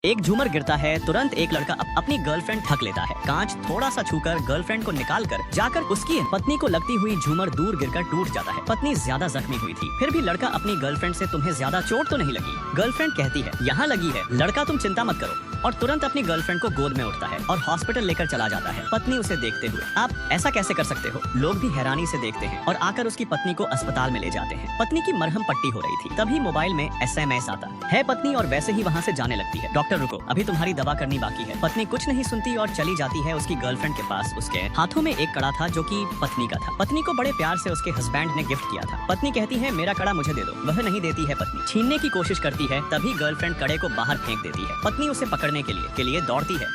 एक झूमर गिरता है, तुरंत एक लड़का अपनी गर्लफ्रेंड ठग लेता है। कांच थोड़ा सा छूकर गर्लफ्रेंड को निकालकर जाकर उसकी पत्नी को लगती हुई झूमर दूर गिरकर टूट जाता है। पत्नी ज्यादा जख्मी हुई थी, फिर भी लड़का अपनी गर्लफ्रेंड से तुम्हें ज्यादा चोट तो नहीं लगी? गर्लफ्रेंड कहती है यहाँ लगी है। लड़का तुम चिंता मत करो और तुरंत अपनी गर्लफ्रेंड को गोद में उठता है और हॉस्पिटल लेकर चला जाता है। पत्नी उसे देखते हुए, आप ऐसा कैसे कर सकते हो? लोग भी हैरानी से देखते हैं और आकर उसकी पत्नी को अस्पताल में ले जाते हैं। पत्नी की मरहम पट्टी हो रही थी, तभी मोबाइल में SMS आता है पत्नी और वैसे ही वहाँ से जाने लगती है। डॉक्टर रुको, अभी तुम्हारी दवा करनी बाकी है। पत्नी कुछ नहीं सुनती और चली जाती है उसकी गर्लफ्रेंड के पास। उसके हाथों में एक कड़ा था जो कि पत्नी का था। पत्नी को बड़े प्यार से उसके हस्बैंड ने गिफ्ट किया था। पत्नी कहती है मेरा कड़ा मुझे दे दो। वह नहीं देती है। पत्नी छीनने की कोशिश करती है, तभी गर्लफ्रेंड कड़े को बाहर फेंक देती है। पत्नी उसे पकड़ने के लिए दौड़ती है,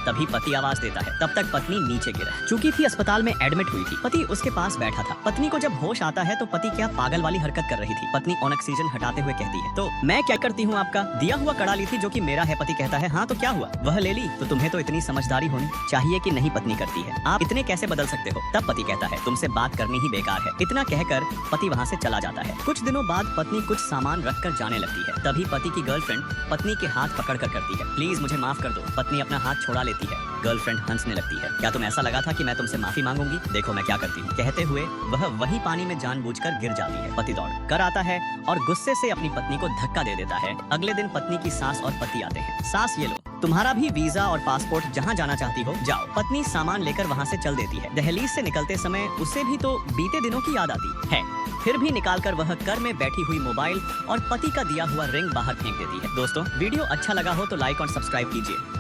तभी पति आवाज देता है। तब तक पत्नी नीचे गिरा चुकी थी, अस्पताल में एडमिट हुई थी। पति उसके पास बैठा था। पत्नी को जब होश आता है तो पति क्या पागल वाली हरकत कर रही थी। पत्नी ऑक्सीजन हटाते हुए कहती है तो मैं क्या करती हूँ, आपका दिया हुआ कड़ा ली थी जो कि मेरा है। पति कहता है हाँ तो क्या हुआ, वह ले ली तो तुम्हें तो इतनी समझदारी होनी चाहिए कि नहीं। पत्नी करती है आप इतने कैसे बदल सकते हो? तब पति कहता है तुमसे बात करनी ही बेकार है। इतना कहकर पति वहाँ से चला जाता है। कुछ दिनों बाद पत्नी कुछ सामान रख कर जाने लगती है, तभी पति की गर्लफ्रेंड पत्नी के हाथ पकड़ कर कहती है प्लीज मुझे माफ कर दो। पत्नी अपना हाथ छोड़ा लेती है। गर्लफ्रेंड हंसने लगती है, क्या तुम्हें ऐसा लगा था कि मैं तुमसे माफी मांगूंगी? देखो मैं क्या करती हूँ। कहते हुए वह वही पानी में जानबूझकर गिर जाती है। पति दौड़ कर आता है और गुस्से से अपनी पत्नी को धक्का दे देता है। अगले दिन पत्नी की सास और पति आते हैं। सास ये लो तुम्हारा भी वीजा और पासपोर्ट, जहाँ जाना चाहती हो जाओ। पत्नी सामान लेकर वहाँ से चल देती है। दहलीज से निकलते समय उसे भी तो बीते दिनों की याद आती है, फिर भी निकालकर वह कर में बैठी हुई मोबाइल और पति का दिया हुआ रिंग बाहर फेंक देती है। दोस्तों वीडियो अच्छा लगा हो तो लाइक और सब्सक्राइब कीजिए।